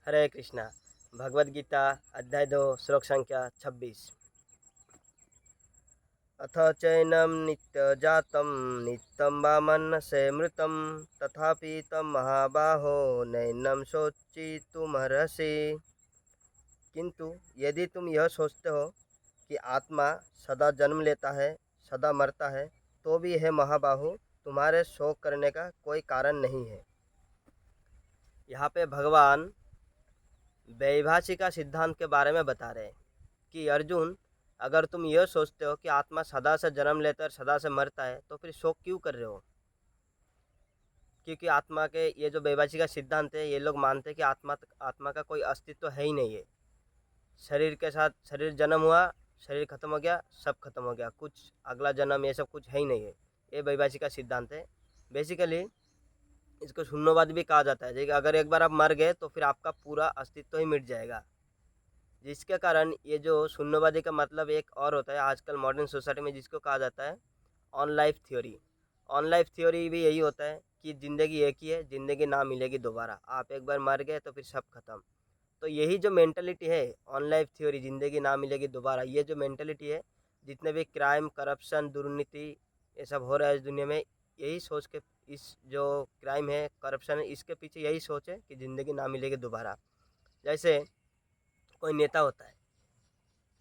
हरे कृष्णा। भगवद गीता अध्याय 2 श्लोक संख्या 26। अथ चैनं नित्यजातं नित्यं वा मन्यसे मृतं तथापि तं महाबाहो नैनं शोचितुमर्हसि। किंतु यदि तुम यह सोचते हो कि आत्मा सदा जन्म लेता है, सदा मरता है, तो भी है महाबाहु, तुम्हारे शोक करने का कोई कारण नहीं है। यहाँ पे भगवान वैभाषिका सिद्धांत के बारे में बता रहे हैं कि अर्जुन, अगर तुम यह सोचते हो कि आत्मा सदा से जन्म लेता है और सदा से मरता है, तो फिर शोक क्यों कर रहे हो? क्योंकि आत्मा के ये जो वैभाषिका सिद्धांत है, ये लोग मानते हैं कि आत्मा का कोई अस्तित्व है ही नहीं है। शरीर के साथ शरीर जन्म हुआ, शरीर खत्म हो गया, सब खत्म हो गया, कुछ अगला जन्म ये सब कुछ है ही नहीं है। ये वैभाषिका सिद्धांत है। बेसिकली इसको शून्यवाद भी कहा जाता है। जैसे अगर एक बार आप मर गए तो फिर आपका पूरा अस्तित्व ही मिट जाएगा। जिसके कारण ये जो शून्यवादी का मतलब एक और होता है आजकल मॉडर्न सोसाइटी में, जिसको कहा जाता है on life theory. On life theory भी यही होता है कि ज़िंदगी एक ही है, ज़िंदगी ना मिलेगी दोबारा। आप एक बार मर गए तो फिर सब खत्म। तो यही जो मेंटलिटी है, ऑन लाइफ थ्योरी, ज़िंदगी ना मिलेगी दोबारा, ये जो मेंटलिटी है, जितने भी क्राइम, करप्शन, दुर्नीति ये सब हो रहा है इस दुनिया में, यही सोच के, इस जो क्राइम है, करप्शन है, इसके पीछे यही सोच है कि ज़िंदगी ना मिलेगी दोबारा। जैसे कोई नेता होता है,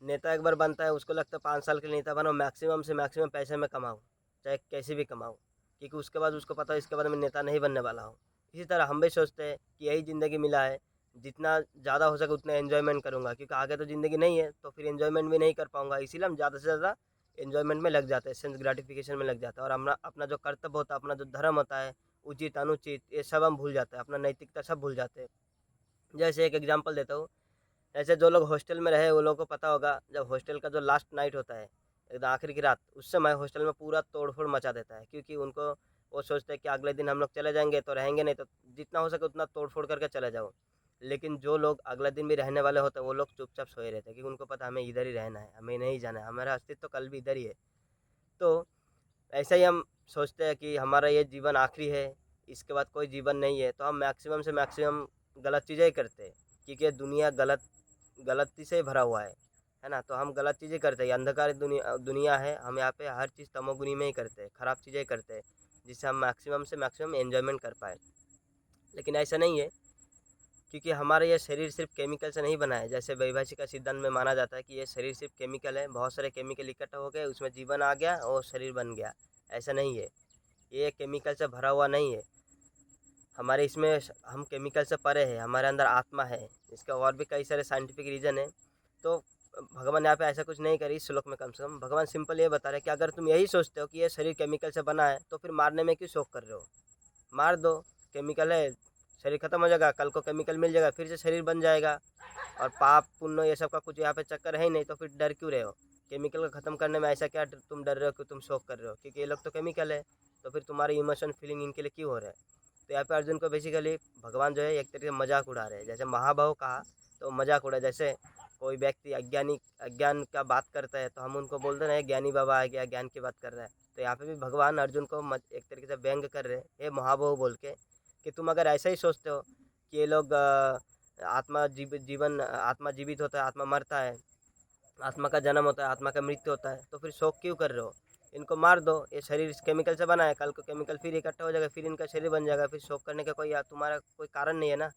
नेता एक बार बनता है, उसको लगता है 5 साल के लिए नेता बनो, मैक्सिमम से मैक्सिमम पैसे में कमाऊँ, चाहे कैसे भी कमाऊँ, क्योंकि उसके बाद उसको पता है इसके बाद मैं नेता नहीं बनने वाला हूँ। इसी तरह हम भी सोचते हैं कि यही ज़िंदगी मिला है, जितना ज़्यादा हो सके उतना एन्जॉयमेंट करूँगा, क्योंकि आगे तो ज़िंदगी नहीं है, तो फिर एन्जॉयमेंट भी नहीं कर पाऊँगा। इसीलिए हम ज़्यादा से ज़्यादा एन्जॉयमेंट में लग जाते हैं, सेंस ग्रेटिफिकेशन में लग जाता है, और अपना अपना जो कर्तव्य होता है, अपना जो धर्म होता है, उचित अनुचित, ये सब हम भूल जाते हैं, अपना नैतिकता सब भूल जाते हैं। जैसे एक एग्जांपल देता हूँ। ऐसे जो लोग हॉस्टल में रहे वो लोगों को पता होगा, जब हॉस्टल का जो लास्ट नाइट होता है, एकदम आखिरी की रात, उस समय हॉस्टल में पूरा तोड़-फोड़ मचा देता है, क्योंकि उनको वो सोचते हैं कि अगले दिन हम लोग चले जाएँगे तो रहेंगे नहीं, तो जितना हो सके उतना तोड़-फोड़ करके चले जाओ। लेकिन जो लोग अगले दिन भी रहने वाले होते हैं, वो लोग चुपचाप सोए रहते हैं, क्योंकि उनको पता है हमें इधर ही रहना है, हमें नहीं जाना है, हमारा अस्तित्व तो कल भी इधर ही है। तो ऐसा ही हम सोचते हैं कि हमारा ये जीवन आखिरी है, इसके बाद कोई जीवन नहीं है, तो हम मैक्सिमम से मैक्सिमम गलत चीज़ें ही करते हैं, क्योंकि दुनिया गलती से भरा हुआ है ना? तो हम गलत चीज़ें करते हैं, ये अंधकार दुनिया है, हम यहाँ पे हर चीज़ तमोगुनी में ही करते हैं, खराब चीज़ें करते हैं, जिससे हम मैक्सिमम से मैक्सिमम एन्जॉयमेंट कर पाएँ। लेकिन ऐसा नहीं है, क्योंकि हमारा ये शरीर सिर्फ केमिकल से नहीं बना है। जैसे वैभाषिक सिद्धांत में माना जाता है कि ये शरीर सिर्फ केमिकल है, बहुत सारे केमिकल इकट्ठा हो गए, उसमें जीवन आ गया और शरीर बन गया। ऐसा नहीं है, ये केमिकल से भरा हुआ नहीं है। हमारे इसमें हम केमिकल से परे हैं, हमारे अंदर आत्मा है। इसके और भी कई सारे साइंटिफिक रीज़न है। तो भगवान यहाँ पे ऐसा कुछ नहीं करे, इस श्लोक में कम से कम भगवान सिंपल ये बता रहे हैं कि अगर तुम यही सोचते हो कि ये शरीर केमिकल से बना है, तो फिर मारने में क्यों शौक कर रहे हो? मार दो, केमिकल है, शरीर खत्म हो जाएगा, कल को केमिकल मिल जाएगा, फिर से शरीर बन जाएगा। और पाप पुण्य ये सब का कुछ यहाँ पे चक्कर है ही नहीं, तो फिर डर क्यों रहे हो? केमिकल को ख़त्म करने में ऐसा क्या तुम डर रहे हो कि तुम शौक कर रहे हो? क्योंकि ये लोग तो केमिकल है, तो फिर तुम्हारी इमोशन फीलिंग इनके लिए क्यों हो रहा है? तो यहाँ पे अर्जुन को बेसिकली भगवान जो है एक तरीके से मजाक उड़ा रहे हैं। जैसे महाभाव कहा तो मजाक उड़ा, जैसे कोई व्यक्ति अज्ञान का बात करता है, तो हम उनको बोलते हैं ज्ञानी बाबा आ गया, ज्ञान की बात कर रहा है। तो यहाँ पे भी भगवान अर्जुन को एक तरीके से व्यंग कर रहे हैं, हे महाभाव बोल के, कि तुम अगर ऐसा ही सोचते हो कि ये लोग आत्मा जीवित होता है, आत्मा मरता है, आत्मा का जन्म होता है, आत्मा का मृत्यु होता है, तो फिर शोक क्यों कर रहे हो? इनको मार दो, ये शरीर इस केमिकल से बना है, कल को केमिकल फिर इकट्ठा हो जाएगा, फिर इनका शरीर बन जाएगा, फिर शोक करने का तुम्हारा कोई कारण नहीं है ना।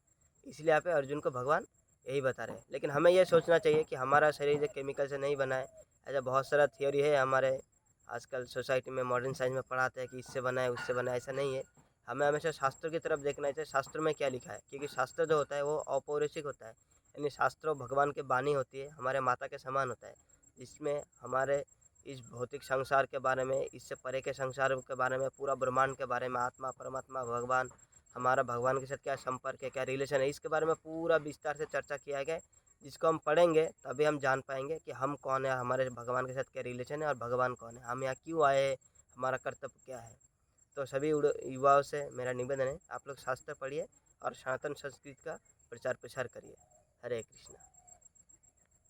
इसलिए यहाँ पे अर्जुन को भगवान यही बता रहे हैं। लेकिन हमें यह सोचना चाहिए कि हमारा शरीर जो केमिकल से नहीं बना है। ऐसा बहुत सारा थियोरी है हमारे आजकल सोसाइटी में, मॉडर्न साइंस में पढ़ाते हैं कि इससे बना है, उससे बना है, ऐसा नहीं है। हमें हमेशा शास्त्र की तरफ देखना चाहिए, शास्त्र में क्या लिखा है, क्योंकि शास्त्र जो होता है वो औपनिवेशिक होता है, यानी शास्त्र भगवान की वाणी होती है, हमारे माता के समान होता है, जिसमें हमारे इस भौतिक संसार के बारे में, इससे परे के संसार के बारे में, पूरा ब्रह्मांड के बारे में, आत्मा, परमात्मा, भगवान, हमारा भगवान के साथ क्या संपर्क है, क्या रिलेशन है, इसके बारे में पूरा विस्तार से चर्चा किया गया है, जिसको हम पढ़ेंगे तभी हम जान पाएंगे कि हम कौन है, हमारे भगवान के साथ क्या रिलेशन है और भगवान कौन है, हम यहाँ क्यों आए हैं, हमारा कर्तव्य क्या है। तो सभी युवाओं से मेरा निवेदन है, आप लोग शास्त्र पढ़िए और सनातन संस्कृति का प्रचार प्रसार करिए। हरे कृष्णा।